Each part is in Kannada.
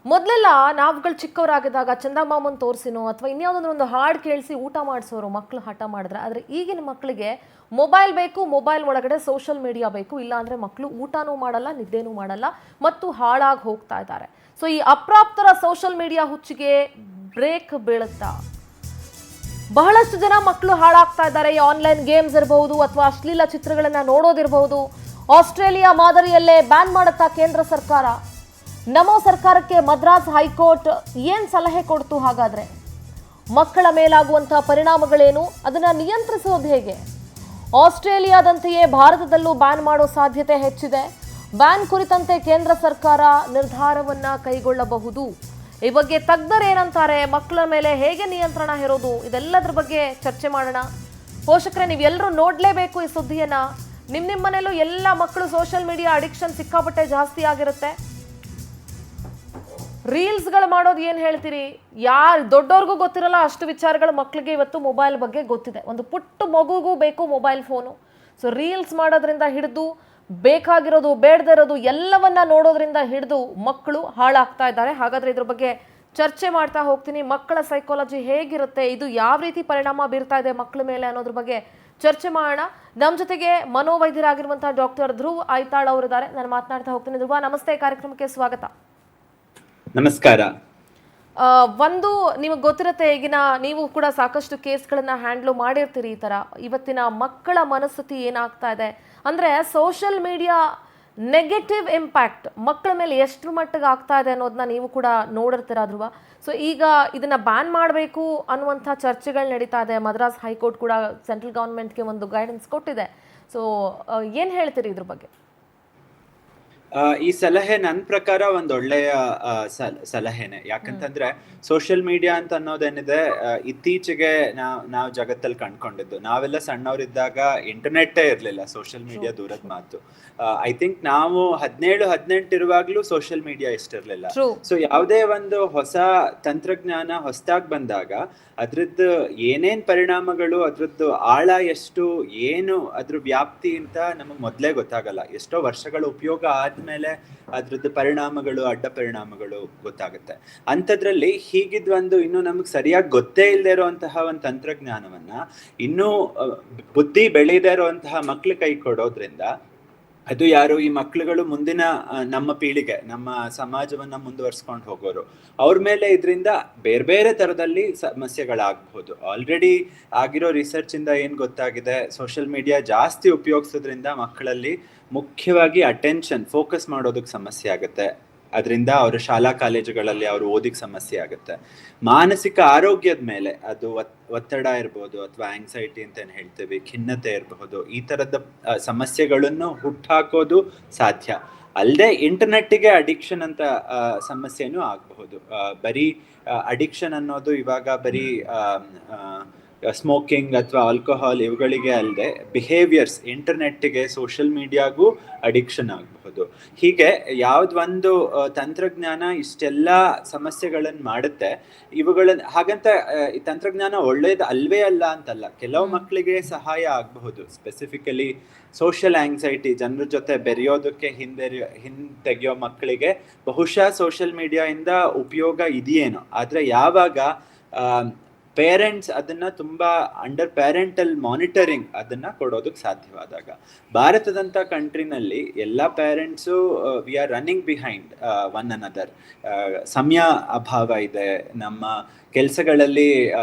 ಮೊದಲೆಲ್ಲ ನಾವುಗಳು ಚಿಕ್ಕವರಾಗಿದ್ದಾಗ ಚಂದಮಾಮನ್ ತೋರಿಸಿನೋ ಅಥವಾ ಇನ್ಯಾವುದಾದ್ರೂ ಒಂದು ಹಾಡು ಕೇಳಿಸಿ ಊಟ ಮಾಡಿಸೋರು ಮಕ್ಕಳು ಹಠ ಮಾಡಿದ್ರೆ. ಆದರೆ ಈಗಿನ ಮಕ್ಕಳಿಗೆ ಮೊಬೈಲ್ ಬೇಕು, ಮೊಬೈಲ್ ಒಳಗಡೆ ಸೋಷಿಯಲ್ ಮೀಡಿಯಾ ಬೇಕು, ಇಲ್ಲಾಂದರೆ ಮಕ್ಕಳು ಊಟನೂ ಮಾಡಲ್ಲ, ನಿದ್ದೆನೂ ಮಾಡಲ್ಲ ಮತ್ತು ಹಾಳಾಗಿ ಹೋಗ್ತಾ ಇದ್ದಾರೆ. ಸೊ ಈ ಅಪ್ರಾಪ್ತರ ಸೋಷಿಯಲ್ ಮೀಡಿಯಾ ಹುಚ್ಚಿಗೆ ಬ್ರೇಕ್ ಬೀಳುತ್ತಾ? ಬಹಳಷ್ಟು ಜನ ಮಕ್ಕಳು ಹಾಳಾಗ್ತಾ ಇದ್ದಾರೆ. ಈ ಆನ್ಲೈನ್ ಗೇಮ್ಸ್ ಇರಬಹುದು ಅಥವಾ ಅಶ್ಲೀಲ ಚಿತ್ರಗಳನ್ನ ನೋಡೋದಿರಬಹುದು. ಆಸ್ಟ್ರೇಲಿಯಾ ಮಾದರಿಯಲ್ಲೇ ಬ್ಯಾನ್ ಮಾಡುತ್ತಾ ಕೇಂದ್ರ ಸರ್ಕಾರ? ನಮೋ ಸರ್ಕಾರಕ್ಕೆ ಮದ್ರಾಸ್ ಹೈಕೋರ್ಟ್ ಏನ್ ಸಲಹೆ ಕೊಡ್ತು? ಹಾಗಾದ್ರೆ ಮಕ್ಕಳ ಮೇಲಾಗುವಂತಹ ಪರಿಣಾಮಗಳೇನು? ಅದನ್ನ ನಿಯಂತ್ರಿಸೋದು ಹೇಗೆ? ಆಸ್ಟ್ರೇಲಿಯಾದಂತೆಯೇ ಭಾರತದಲ್ಲೂ ಬ್ಯಾನ್ ಮಾಡೋ ಸಾಧ್ಯತೆ ಹೆಚ್ಚಿದೆ. ಬ್ಯಾನ್ ಕುರಿತಂತೆ ಕೇಂದ್ರ ಸರ್ಕಾರ ನಿರ್ಧಾರವನ್ನ ಕೈಗೊಳ್ಳಬಹುದು. ಈ ಬಗ್ಗೆ ತಜ್ಞರೇನಂತಾರೆ? ಮಕ್ಕಳ ಮೇಲೆ ಹೇಗೆ ನಿಯಂತ್ರಣ ಹೇರೋದು? ಇದೆಲ್ಲದ್ರ ಬಗ್ಗೆ ಚರ್ಚೆ ಮಾಡೋಣ. ಪೋಷಕರೇ, ನೀವೆಲ್ಲರೂ ನೋಡ್ಲೇಬೇಕು ಈ ಸುದ್ದಿಯನ್ನ. ನಿಮ್ಮ ಮನೇಲೂ ಎಲ್ಲ ಮಕ್ಕಳು ಸೋಷಿಯಲ್ ಮೀಡಿಯಾ ಅಡಿಕ್ಷನ್ ಸಿಕ್ಕಾಪಟ್ಟೆ ಜಾಸ್ತಿ ಆಗಿರುತ್ತೆ. ರೀಲ್ಸ್ಗಳು ಮಾಡೋದು ಏನು ಹೇಳ್ತೀರಿ? ಯಾರು ದೊಡ್ಡವ್ರಿಗೂ ಗೊತ್ತಿರಲ್ಲ ಅಷ್ಟು ವಿಚಾರಗಳು ಮಕ್ಕಳಿಗೆ ಇವತ್ತು ಮೊಬೈಲ್ ಬಗ್ಗೆ ಗೊತ್ತಿದೆ. ಒಂದು ಪುಟ್ಟ ಮಗುಗೂ ಬೇಕು ಮೊಬೈಲ್ ಫೋನು. ಸೊ ರೀಲ್ಸ್ ಮಾಡೋದ್ರಿಂದ ಹಿಡಿದು ಬೇಕಾಗಿರೋದು ಬೇಡದೇ ಇರೋದು ಎಲ್ಲವನ್ನ ನೋಡೋದ್ರಿಂದ ಹಿಡಿದು ಮಕ್ಕಳು ಹಾಳಾಗ್ತಾ ಇದ್ದಾರೆ. ಹಾಗಾದ್ರೆ ಇದ್ರ ಬಗ್ಗೆ ಚರ್ಚೆ ಮಾಡ್ತಾ ಹೋಗ್ತೀನಿ. ಮಕ್ಕಳ ಸೈಕಾಲಜಿ ಹೇಗಿರುತ್ತೆ, ಇದು ಯಾವ ರೀತಿ ಪರಿಣಾಮ ಬೀರ್ತಾ ಇದೆ ಮಕ್ಕಳ ಮೇಲೆ ಅನ್ನೋದ್ರ ಬಗ್ಗೆ ಚರ್ಚೆ ಮಾಡೋಣ. ನಮ್ಮ ಜೊತೆಗೆ ಮನೋವೈದ್ಯರಾಗಿರುವಂತಹ ಡಾಕ್ಟರ್ ಧ್ರುವ್ ಐತಾಳ್ ಅವರಿದ್ದಾರೆ. ನಾನು ಮಾತನಾಡ್ತಾ ಹೋಗ್ತೀನಿ. ಧ್ರುವ, ನಮಸ್ತೆ, ಕಾರ್ಯಕ್ರಮಕ್ಕೆ ಸ್ವಾಗತ. ನಮಸ್ಕಾರ. ಒಂದು ನಿಮಗೆ ಗೊತ್ತಿರುತ್ತೆ, ಈಗಿನ ನೀವು ಕೂಡ ಸಾಕಷ್ಟು ಕೇಸ್ಗಳನ್ನ ಹ್ಯಾಂಡ್ಲ್ ಮಾಡಿರ್ತೀರಿ. ಈ ತರ ಇವತ್ತಿನ ಮಕ್ಕಳ ಮನಸ್ಥಿತಿ ಏನಾಗ್ತಾ ಇದೆ ಅಂದ್ರೆ ಸೋಷಿಯಲ್ ಮೀಡಿಯಾ ನೆಗೆಟಿವ್ ಇಂಪ್ಯಾಕ್ಟ್ ಮಕ್ಕಳ ಮೇಲೆ ಎಷ್ಟು ಮಟ್ಟಿಗೆ ಆಗ್ತಾ ಇದೆ ಅನ್ನೋದನ್ನ ನೀವು ಕೂಡ ನೋಡಿರ್ತೀರ ಧ್ರುವ. ಸೊ ಈಗ ಇದನ್ನ ಬ್ಯಾನ್ ಮಾಡಬೇಕು ಅನ್ನುವಂಥ ಚರ್ಚೆಗಳು ನಡೀತಾ ಇದೆ. ಮದ್ರಾಸ್ ಹೈಕೋರ್ಟ್ ಕೂಡ ಸೆಂಟ್ರಲ್ ಗವರ್ಮೆಂಟ್ಗೆ ಒಂದು ಗೈಡೆನ್ಸ್ ಕೊಟ್ಟಿದೆ. ಸೊ ಏನು ಹೇಳ್ತೀರಿ ಇದ್ರ ಬಗ್ಗೆ? ಈ ಸಲಹೆ ನನ್ನ ಪ್ರಕಾರ ಒಂದ್ ಒಳ್ಳೆಯ ಸಲಹೆನೆ. ಯಾಕಂತಂದ್ರೆ ಸೋಷಿಯಲ್ ಮೀಡಿಯಾ ಅಂತ ಅನ್ನೋದೇನಿದೆ, ಇತ್ತೀಚೆಗೆ ನಾವು ಜಗತ್ತಲ್ಲಿ ಕಂಡ್ಕೊಂಡಿದ್ದು. ನಾವೆಲ್ಲ ಸಣ್ಣವರಿದ್ದಾಗ ಇಂಟರ್ನೆಟ್ಟೇ ಇರ್ಲಿಲ್ಲ, ಸೋಷಿಯಲ್ ಮೀಡಿಯಾ ದೂರದ ಮಾತು. ಐ ಥಿಂಕ್ ನಾವು 17-18 ಇರುವಾಗ್ಲೂ ಸೋಷಿಯಲ್ ಮೀಡಿಯಾ ಇಷ್ಟಿರ್ಲಿಲ್ಲ. ಸೊ ಯಾವುದೇ ಒಂದು ಹೊಸ ತಂತ್ರಜ್ಞಾನ ಹೊಸದಾಗಿ ಬಂದಾಗ ಅದ್ರದ್ದು ಏನೇನ್ ಪರಿಣಾಮಗಳು, ಅದ್ರದ್ದು ಆಳ ಎಷ್ಟು, ಏನು ಅದ್ರ ವ್ಯಾಪ್ತಿ ಅಂತ ನಮಗ್ ಮೊದ್ಲೇ ಗೊತ್ತಾಗಲ್ಲ. ಎಷ್ಟೋ ವರ್ಷಗಳ ಉಪಯೋಗ ಆದ್ಮೇಲೆ ಅದ್ರದ್ದು ಪರಿಣಾಮಗಳು, ಅಡ್ಡ ಪರಿಣಾಮಗಳು ಗೊತ್ತಾಗುತ್ತೆ. ಅಂಥದ್ರಲ್ಲಿ ಹೀಗಿದ್ವೊಂದು ಇನ್ನೂ ನಮಗ್ ಸರಿಯಾಗಿ ಗೊತ್ತೇ ಇಲ್ಲದೆ ಇರುವಂತಹ ಒಂದು ತಂತ್ರಜ್ಞಾನವನ್ನ ಇನ್ನೂ ಬುದ್ಧಿ ಬೆಳೀದೇ ಇರುವಂತಹ ಮಕ್ಳು ಕೈ ಕೊಡೋದ್ರಿಂದ, ಅದು ಯಾರು ಈ ಮಕ್ಳುಗಳು ಮುಂದಿನ ನಮ್ಮ ಪೀಳಿಗೆ, ನಮ್ಮ ಸಮಾಜವನ್ನ ಮುಂದುವರ್ಸ್ಕೊಂಡು ಹೋಗೋರು, ಅವ್ರ ಮೇಲೆ ಇದರಿಂದ ಬೇರೆ ಬೇರೆ ತರದಲ್ಲಿ ಸಮಸ್ಯೆಗಳಾಗಬಹುದು. ಆಲ್ರೆಡಿ ಆಗಿರೋ ರಿಸರ್ಚ್ ಇಂದ ಏನ್ ಗೊತ್ತಾಗಿದೆ, ಸೋಷಿಯಲ್ ಮೀಡಿಯಾ ಜಾಸ್ತಿ ಉಪಯೋಗಿಸೋದ್ರಿಂದ ಮಕ್ಕಳಲ್ಲಿ ಮುಖ್ಯವಾಗಿ ಅಟೆನ್ಷನ್, ಫೋಕಸ್ ಮಾಡೋದಕ್ಕೆ ಸಮಸ್ಯೆ ಆಗುತ್ತೆ. ಅದರಿಂದ ಅವರ ಶಾಲಾ ಕಾಲೇಜುಗಳಲ್ಲಿ ಅವ್ರು ಓದಿಗೆ ಸಮಸ್ಯೆ ಆಗುತ್ತೆ. ಮಾನಸಿಕ ಆರೋಗ್ಯದ ಮೇಲೆ ಅದು ಒತ್ತಡ ಇರ್ಬೋದು, ಅಥವಾ ಆಂಗ್ಸೈಟಿ ಅಂತ ಏನ್ ಹೇಳ್ತೀವಿ, ಖಿನ್ನತೆ ಇರಬಹುದು, ಈ ತರದ ಸಮಸ್ಯೆಗಳನ್ನು ಹುಟ್ಟಾಕೋದು ಸಾಧ್ಯ. ಅಲ್ಲದೆ ಇಂಟರ್ನೆಟ್ಗೆ ಅಡಿಕ್ಷನ್ ಅಂತ ಸಮಸ್ಯೆನೂ ಆಗಬಹುದು. ಬರೀ ಅಡಿಕ್ಷನ್ ಅನ್ನೋದು ಇವಾಗ ಬರೀ ಸ್ಮೋಕಿಂಗ್ ಅಥವಾ ಆಲ್ಕೋಹಾಲ್ ಇವುಗಳಿಗೆ ಅಲ್ಲದೆ ಬಿಹೇವಿಯರ್ಸ್, ಇಂಟರ್ನೆಟ್ಗೆ, ಸೋಷಿಯಲ್ ಮೀಡಿಯಾಗೂ ಅಡಿಕ್ಷನ್ ಆಗಬಹುದು. ಹೀಗೆ ಯಾವ್ದೊಂದು ತಂತ್ರಜ್ಞಾನ ಇಷ್ಟೆಲ್ಲ ಸಮಸ್ಯೆಗಳನ್ನು ಮಾಡುತ್ತೆ, ಇವುಗಳನ್ನ ಹಾಗಂತ ಈ ತಂತ್ರಜ್ಞಾನ ಒಳ್ಳೇದು ಅಲ್ವೇ ಅಲ್ಲ ಅಂತಲ್ಲ. ಕೆಲವು ಮಕ್ಕಳಿಗೆ ಸಹಾಯ ಆಗಬಹುದು. ಸ್ಪೆಸಿಫಿಕಲಿ ಸೋಷಿಯಲ್ ಆಂಗ್ಸೈಟಿ, ಜನರ ಜೊತೆ ಬೆರೆಯೋದಕ್ಕೆ ಹಿಂತೆಗೆಯೋ ಮಕ್ಕಳಿಗೆ ಬಹುಶಃ ಸೋಷಿಯಲ್ ಮೀಡಿಯಾ ಇಂದ ಉಪಯೋಗ ಇದೆಯೇನೋ. ಆದ್ರೆ ಯಾವಾಗ ಪೇರೆಂಟ್ಸ್ ಅದನ್ನ ತುಂಬಾ ಅಂಡರ್ ಪ್ಯಾರೆಂಟಲ್ ಮಾನಿಟರಿಂಗ್ ಅದನ್ನ ಕೊಡೋದಕ್ಕೆ ಸಾಧ್ಯವಾದಾಗ, ಭಾರತದಂತ ಕಂಟ್ರಿನಲ್ಲಿ ಎಲ್ಲ parents we are running behind one another. ಸಮಯ ಅಭಾವ ಇದೆ, ನಮ್ಮ ಕೆಲಸಗಳಲ್ಲಿ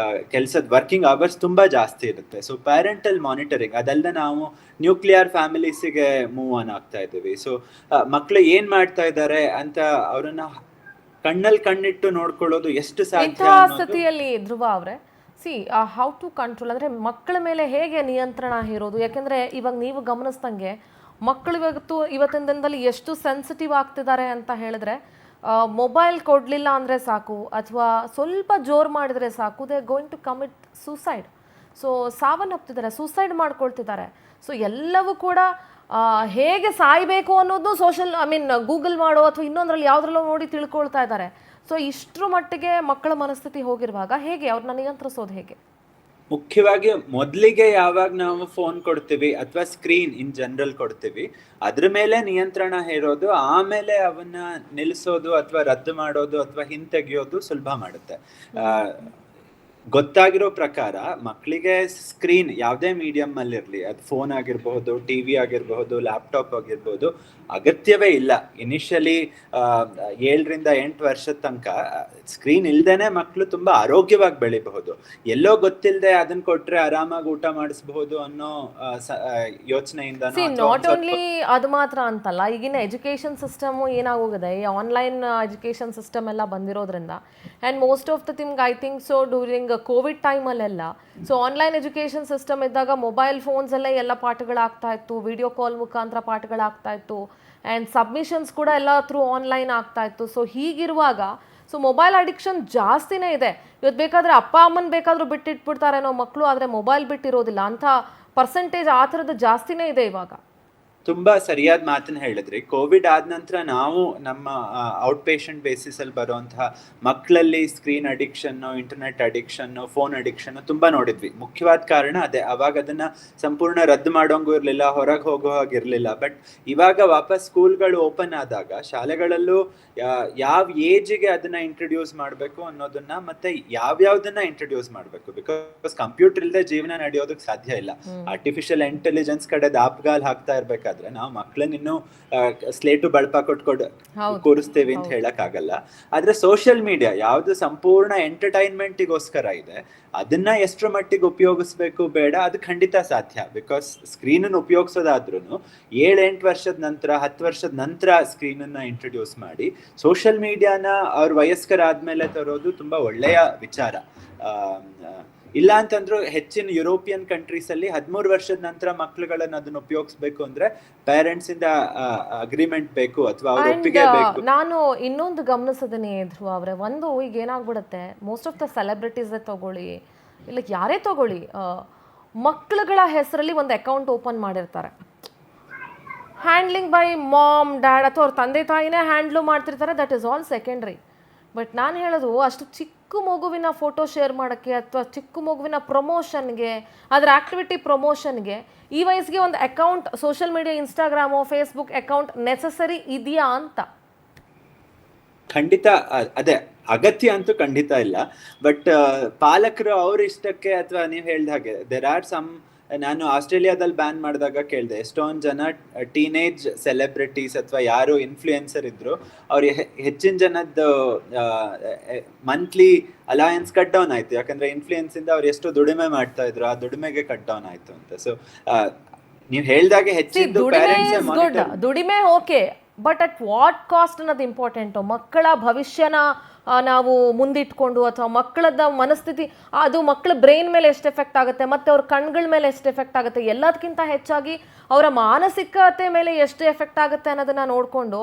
ಕೆಲಸದ ವರ್ಕಿಂಗ್ ಅವರ್ಸ್ ತುಂಬಾ ಜಾಸ್ತಿ ಇರುತ್ತೆ. ಸೊ ಪ್ಯಾರೆಂಟಲ್ ಮಾನಿಟರಿಂಗ್ ಅದಲ್ಲದೆ ನಾವು ನ್ಯೂಕ್ಲಿಯರ್ ಫ್ಯಾಮಿಲೀಸಿಗೆ ಮೂವ್ ಆನ್ ಆಗ್ತಾ ಇದ್ದೀವಿ. ಸೊ ಮಕ್ಕಳು ಏನ್ ಮಾಡ್ತಾ ಇದ್ದಾರೆ ಅಂತ ಅವ್ರನ್ನ ಕಣ್ಣಲ್ಲಿ ಕಣ್ಣಿಟ್ಟು ನೋಡ್ಕೊಳ್ಳೋದು ಎಷ್ಟು ಸಾಧ್ಯ ಸ್ಥಿತಿಯಲ್ಲಿ ಧ್ರುವ ಅವರೇ, ಹೌ ಟು ಕಂಟ್ರೋಲ್ ಅಂದ್ರೆ ಮಕ್ಕಳ ಮೇಲೆ ಹೇಗೆ ನಿಯಂತ್ರಣ ಹೇರೋದು? ಯಾಕೆಂದ್ರೆ ಇವಾಗ ನೀವು ಗಮನಿಸ್ದಂಗೆ ಮಕ್ಕಳು ಇವತ್ತಿನ ದಿನದಲ್ಲಿ ಎಷ್ಟು ಸೆನ್ಸಿಟಿವ್ ಆಗ್ತಿದ್ದಾರೆ ಅಂತ ಹೇಳಿದ್ರೆ, ಮೊಬೈಲ್ ಕೊಡ್ಲಿಲ್ಲ ಅಂದ್ರೆ ಸಾಕು, ಅಥವಾ ಸ್ವಲ್ಪ ಜೋರ್ ಮಾಡಿದ್ರೆ ಸಾಕು, they going to commit suicide. So ಸಾವನ್ನಪ್ತಿದ್ದಾರೆ, ಸೂಸೈಡ್ ಮಾಡ್ಕೊಳ್ತಿದ್ದಾರೆ. ಸೊ ಎಲ್ಲವೂ ಕೂಡ ಹೇಗೆ ಸಾಯ್ಬೇಕು ಅನ್ನೋದು ಗೂಗಲ್ ಮಾಡೋ ಅಥವಾ ಇನ್ನೊಂದ್ರಲ್ಲಿ ಯಾವ್ದ್ರಲ್ಲೋ ನೋಡಿ ತಿಳ್ಕೊಳ್ತಾ ಇದ್ದಾರೆ. ಸೊ ಇಷ್ಟರ ಮಟ್ಟಿಗೆ ಮಕ್ಕಳ ಮನಸ್ಥಿತಿ ಹೋಗಿರುವಾಗ ಹೇಗೆ ಅವ್ರನ್ನ ನಿಯಂತ್ರಿಸೋದು ಹೇಗೆ? ಮುಖ್ಯವಾಗಿ ಮೊದಲಿಗೆ ಯಾವಾಗ ನಾವು ಫೋನ್ ಕೊಡ್ತೀವಿ ಅಥವಾ ಸ್ಕ್ರೀನ್ ಇನ್ ಜನರಲ್ ಕೊಡ್ತೀವಿ, ಅದ್ರ ಮೇಲೆ ನಿಯಂತ್ರಣ ಹೇರೋದು, ಆಮೇಲೆ ಅವನ್ನ ನಿಲ್ಲಿಸೋದು ಅಥವಾ ರದ್ದು ಮಾಡೋದು ಅಥವಾ ಹಿಂತೆಗೆಯೋದು ಸುಲಭ ಮಾಡುತ್ತೆ. ಗೊತ್ತಾಗಿರೋ ಪ್ರಕಾರ ಮಕ್ಕಳಿಗೆ ಸ್ಕ್ರೀನ್ ಯಾವುದೇ ಮೀಡಿಯಂ ಅಲ್ಲಿ ಇರಲಿ, ಅದು ಫೋನ್ ಆಗಿರಬಹುದು, ಟಿವಿ ಆಗಿರಬಹುದು, ಲ್ಯಾಪ್ಟಾಪ್ ಆಗಿರ್ಬೋದು, ಅಗತ್ಯವೇ ಇಲ್ಲ. ಇನಿಷಿಯಲಿ 7 ರಿಂದ 8 ವರ್ಷದ ತನಕ ಸ್ಕ್ರೀನ್ ಇಲ್ದೇನೆ ಮಕ್ಕಳು ತುಂಬಾ ಆರೋಗ್ಯವಾಗಿ ಬೆಳಿಬಹುದು. ಎಲ್ಲೋ ಗೊತ್ತಿಲ್ಲದೆ ಅದನ್ನ ಕೊಟ್ರೆ ಆರಾಮಾಗಿ ಊಟ ಮಾಡಿಸಬಹುದು ಅನ್ನೋ ಯೋಚನೆಯಿಂದ ನಾಟ್ ಓನ್ಲಿ ಅದು ಮಾತ್ರ ಅಂತಲ್ಲ, ಈಗಿನ ಎಜುಕೇಶನ್ ಸಿಸ್ಟಮ್ ಏನಾಗೋಗಿದೆ, ಈ ಆನ್ಲೈನ್ ಎಜುಕೇಶನ್ ಸಿಸ್ಟಮ್ ಎಲ್ಲ ಬಂದಿರೋದ್ರಿಂದ and most of the thing I think so during Covid ಟೈಮಲ್ಲೆಲ್ಲ ಸೊ ಆನ್ಲೈನ್ ಎಜುಕೇಶನ್ ಸಿಸ್ಟಮ್ ಇದ್ದಾಗ ಮೊಬೈಲ್ ಫೋನ್ಸಲ್ಲೇ ಎಲ್ಲ ಪಾಠಗಳಾಗ್ತಾ ಇತ್ತು, ವಿಡಿಯೋ ಕಾಲ್ ಮುಖಾಂತರ ಪಾಠಗಳಾಗ್ತಾ ಇತ್ತು ಆ್ಯಂಡ್ ಸಬ್ಮಿಷನ್ಸ್ ಕೂಡ ಎಲ್ಲ ಥ್ರೂ ಆನ್ಲೈನ್ ಆಗ್ತಾ ಇತ್ತು. ಸೊ ಹೀಗಿರುವಾಗ ಸೊ ಮೊಬೈಲ್ ಅಡಿಕ್ಷನ್ ಜಾಸ್ತಿನೇ ಇದೆ. ಇವತ್ತು ಬೇಕಾದರೆ ಅಪ್ಪ ಅಮ್ಮನ ಬೇಕಾದರೂ ಬಿಟ್ಟಿಟ್ಬಿಡ್ತಾರೇನೋ ಮಕ್ಕಳು, ಆದರೆ ಮೊಬೈಲ್ ಬಿಟ್ಟಿರೋದಿಲ್ಲ ಅಂಥ ಪರ್ಸೆಂಟೇಜ್ ಆ ಥರದ್ದು ಜಾಸ್ತಿನೇ ಇದೆ ಇವಾಗ. ತುಂಬಾ ಸರಿಯಾದ ಮಾತನ್ನ ಹೇಳಿದ್ರಿ. ಕೋವಿಡ್ ಆದ ನಂತರ ನಾವು ನಮ್ಮ ಔಟ್ ಪೇಷಂಟ್ ಬೇಸಿಸ್ ಅಲ್ಲಿ ಬರುವಂತಹ ಮಕ್ಕಳಲ್ಲಿ screen addiction, internet addiction, phone addiction ತುಂಬಾ ನೋಡಿದ್ವಿ. ಮುಖ್ಯವಾದ ಕಾರಣ ಅದೇ. ಅವಾಗ ಅದನ್ನ ಸಂಪೂರ್ಣ ರದ್ದು ಮಾಡೋಂಗೂ ಇರ್ಲಿಲ್ಲ, ಹೊರಗೆ ಹೋಗೋ ಹಾಗಿರ್ಲಿಲ್ಲ. ಬಟ್ ಇವಾಗ ವಾಪಸ್ ಸ್ಕೂಲ್ಗಳು ಓಪನ್ ಆದಾಗ ಶಾಲೆಗಳಲ್ಲೂ ಯಾವ ಏಜಿಗೆ ಅದನ್ನ ಇಂಟ್ರೊಡ್ಯೂಸ್ ಮಾಡಬೇಕು ಅನ್ನೋದನ್ನ, ಮತ್ತೆ ಯಾವ್ಯಾವ್ದನ್ನ ಇಂಟ್ರೊಡ್ಯೂಸ್ ಮಾಡಬೇಕು, ಬಿಕಾಸ್ ಕಂಪ್ಯೂಟರ್ ಇಲ್ಲದೆ ಜೀವನ ನಡೆಯೋದಕ್ಕೆ ಸಾಧ್ಯ ಇಲ್ಲ. ಆರ್ಟಿಫಿಷಿಯಲ್ ಇಂಟೆಲಿಜೆನ್ಸ್ ಕಡೆ ದಾಪಗಾಲ್ ಹಾಕ್ತಾ ಇರ್ಬೇಕಾದ್ರೆ ನಾವು ಮಕ್ಕಳನ್ನ ಇನ್ನು ಸ್ಲೇಟು ಬಳಪ ಕೂರಿಸ್ತೇವೆ ಅಂತ ಹೇಳಕ್ ಆಗಲ್ಲ. ಆದ್ರೆ ಸೋಷಿಯಲ್ ಮೀಡಿಯಾ ಯಾವ್ದು ಸಂಪೂರ್ಣ ಎಂಟರ್ಟೈನ್ಮೆಂಟಿಗೋಸ್ಕರ ಇದೆ, ಅದನ್ನ ಎಷ್ಟರ ಮಟ್ಟಿಗೆ ಉಪಯೋಗಿಸ್ಬೇಕು ಬೇಡ, ಅದು ಖಂಡಿತ ಸಾಧ್ಯ. ಬಿಕಾಸ್ ಸ್ಕ್ರೀನ್ ಅನ್ನು ಉಪಯೋಗಿಸೋದಾದ್ರೂ 7-8 ವರ್ಷದ ನಂತರ, 10 ವರ್ಷದ ನಂತರ ಸ್ಕ್ರೀನ್ ಅನ್ನ ಇಂಟ್ರೊಡ್ಯೂಸ್ ಮಾಡಿ ಸೋಷಿಯಲ್ ಮೀಡಿಯಾನ ಅವ್ರ ವಯಸ್ಕರಾದ್ಮೇಲೆ ತರೋದು ತುಂಬಾ ಒಳ್ಳೆಯ ವಿಚಾರ. ಇಲ್ಲ ಅಂತಂದ್ರೂ ಹೆಚ್ಚಿನ ಯುರೋಪಿಯನ್ ಕಂಟ್ರೀಸ್ ಅಲ್ಲಿ 13 ವರ್ಷದ ನಂತರ ಮಕ್ಳುಗಳನ್ನ ಅದನ್ನ ಉಪಯೋಗಿಸ್ಬೇಕು ಅಂದ್ರೆ ಪೇರೆಂಟ್ಸ್ ಇಂದ ಅಗ್ರಿಮೆಂಟ್ ಬೇಕು ಅಥವಾ ಅವ್ರ ಒಪ್ಪಿಗೆ ಬೇಕು. ನಾನು ಇನ್ನೊಂದು ಗಮನಿಸೋದನ್ನೇ ಧ್ರುವ ಅವ್ರೆ, ಒಂದು ಈಗ ಏನಾಗ್ಬಿಡುತ್ತೆ, ಮೋಸ್ಟ್ ಆಫ್ ದ ಸೆಲೆಬ್ರಿಟೀಸ್ ತಗೊಳ್ಳಿ, ಇಲ್ಲ ಯಾರೇ ತಗೊಳ್ಳಿ, ಮಕ್ಕಳುಗಳ ಹೆಸರಲ್ಲಿ ಒಂದು ಅಕೌಂಟ್ ಓಪನ್ ಮಾಡಿರ್ತಾರೆ. ಹ್ಯಾಂಡ್ಲಿಂಗ್ ಬೈ ಮಾಮ್ ಡ್ಯಾಡ್ ಅಥವಾ ಅವ್ರ ತಂದೆ ತಾಯಿನೇ ಹ್ಯಾಂಡ್ಲು ಮಾಡ್ತಿರ್ತಾರೆ, that is all secondary. But ನಾನು ಹೇಳೋದು, ಅಷ್ಟು ಚಿಕ್ಕ ಮಗುವಿನ ಫೋಟೋ ಶೇರ್ ಮಾಡೋಕ್ಕೆ ಅಥವಾ ಚಿಕ್ಕ ಮಗುವಿನ ಪ್ರಮೋಷನ್ಗೆ, ಅದರ ಆಕ್ಟಿವಿಟಿ ಪ್ರಮೋಷನ್ಗೆ ಈ ವಯಸ್ಸಿಗೆ ಒಂದು account, social media, Instagram, Facebook account necessary ಇದೆಯಾ ಅಂತ? ಖಂಡಿತ ಅದೇ ಅಗತ್ಯ ಅಂತೂ ಖಂಡಿತ ಇಲ್ಲ. ಬಟ್ ಪಾಲಕರು ಅವ್ರ ಇಷ್ಟಕ್ಕೆ, ಅಥವಾ ನೀವು ಹೇಳ್ದ ಹಾಗೆ ದೇರ್ ಆರ್ ಸಮ್, ನಾನು ಆಸ್ಟ್ರೇಲಿಯಾದಲ್ಲಿ ಬ್ಯಾನ್ ಮಾಡಿದಾಗ ಕೇಳಿದೆ, ಎಷ್ಟೊಂದು ಜನ ಟೀನೇಜ್ ಸೆಲೆಬ್ರಿಟೀಸ್ ಅಥವಾ ಯಾರು ಇನ್ಫ್ಲೂಯೆನ್ಸರ್ ಇದ್ರು, ಅವ್ರಿಗೆ ಹೆಚ್ಚಿನ ಜನದ್ದು ಮಂತ್ಲಿ ಅಲಯನ್ಸ್ ಕಟ್ ಡೌನ್ ಆಯ್ತು. ಯಾಕಂದ್ರೆ ಇನ್ಫ್ಲೂಯೆನ್ಸ್ ಇಂದ ಅವ್ರು ಎಷ್ಟು ದುಡಿಮೆ ಮಾಡ್ತಾ ಇದ್ರು, ಆ ದುಡಿಮೆಗೆ ಕಟ್ ಡೌನ್ ಆಯ್ತು ಅಂತ. ಸೊ ನೀವು ಹೇಳ್ದಾಗೆ ಹೆಚ್ಚಿದ್ದು ದುಡಿಮೆ okay, but at what cost ಅನ್ನೋದು ಇಂಪಾರ್ಟೆಂಟು. ಮಕ್ಕಳ ಭವಿಷ್ಯನ ನಾವು ಮುಂದಿಟ್ಕೊಂಡು, ಅಥವಾ ಮಕ್ಕಳದ ಮನಸ್ಥಿತಿ, ಅದು ಮಕ್ಕಳ ಬ್ರೈನ್ ಮೇಲೆ ಎಷ್ಟು ಎಫೆಕ್ಟ್ ಆಗುತ್ತೆ, ಮತ್ತು ಅವ್ರ ಕಣ್ಗಳ ಮೇಲೆ ಎಷ್ಟು ಎಫೆಕ್ಟ್ ಆಗುತ್ತೆ, ಎಲ್ಲದಕ್ಕಿಂತ ಹೆಚ್ಚಾಗಿ ಅವರ ಮಾನಸಿಕತೆ ಮೇಲೆ ಎಷ್ಟು ಎಫೆಕ್ಟ್ ಆಗುತ್ತೆ ಅನ್ನೋದನ್ನ ನೋಡಿಕೊಂಡು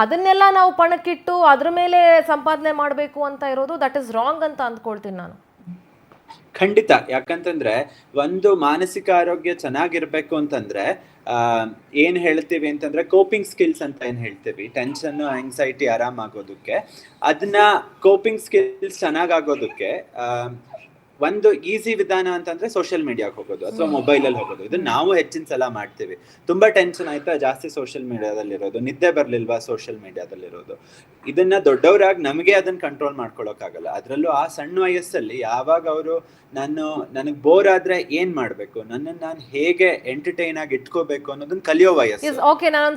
ಅದನ್ನೆಲ್ಲ ನಾವು ಪಣಕ್ಕಿಟ್ಟು ಅದ್ರ ಮೇಲೆ ಸಂಪಾದನೆ ಮಾಡಬೇಕು ಅಂತ ಇರೋದು, ದಟ್ ಇಸ್ ರಾಂಗ್ ಅಂತ ಅಂದ್ಕೊಳ್ತೀನಿ ನಾನು. ಖಂಡಿತ. ಯಾಕಂತಂದ್ರೆ ಒಂದು ಮಾನಸಿಕ ಆರೋಗ್ಯ ಚೆನ್ನಾಗಿರ್ಬೇಕು ಅಂತಂದ್ರೆ ಏನ್ ಹೇಳ್ತೀವಿ ಅಂತಂದ್ರೆ ಕೋಪಿಂಗ್ ಸ್ಕಿಲ್ಸ್ ಅಂತ ಏನ್ ಹೇಳ್ತೀವಿ, ಟೆನ್ಷನ್, ಆಂಗ್ಸೈಟಿ ಆರಾಮಾಗೋದಕ್ಕೆ, ಅದನ್ನ ಕೋಪಿಂಗ್ ಸ್ಕಿಲ್ಸ್ ಚೆನ್ನಾಗಾಗೋದಕ್ಕೆ ಒಂದು ಈಸಿ ವಿಧಾನ ಅಂತಂದ್ರೆ ಸೋಷಿಯಲ್ ಮೀಡಿಯಾಗೆ ಹೋಗೋದು ಅಥವಾ ಮೊಬೈಲ್ ಅಲ್ಲಿ ಹೋಗೋದು. ಇದನ್ನ ನಾವು ಹೆಚ್ಚಿನ ಸಲ ಮಾಡ್ತೀವಿ. ತುಂಬಾ ಟೆನ್ಷನ್ ಆಯ್ತಾ, ಜಾಸ್ತಿ ಸೋಷಿಯಲ್ ಮೀಡಿಯಾದಲ್ಲಿರೋದು, ನಿದ್ದೆ ಬರ್ಲಿಲ್ವಾ, ಸೋಷಿಯಲ್ ಮೀಡಿಯಾದಲ್ಲಿರೋದು. ಇದನ್ನ ದೊಡ್ಡವರಾಗಿ ನಮಗೆ ಅದನ್ನ ಕಂಟ್ರೋಲ್ ಮಾಡ್ಕೊಳಕ್ಕಾಗಲ್ಲ. ಅದ್ರಲ್ಲೂ ಆ ಸಣ್ಣ ವಯಸ್ಸಲ್ಲಿ ಯಾವಾಗ ಅವರು ನನಗ್ ಬೋರ್ ಆದ್ರೆ ಏನ್ ಮಾಡ್ಬೇಕು, ನನ್ನನ್ನು ನಾನು ಹೇಗೆ ಎಂಟರ್ಟೈನ್ ಆಗಿ ಇಟ್ಕೋಬೇಕು ಅನ್ನೋದನ್ನ ಕಲಿಯೋ ವಯಸ್ಸು. ಓಕೆ, ನಾನು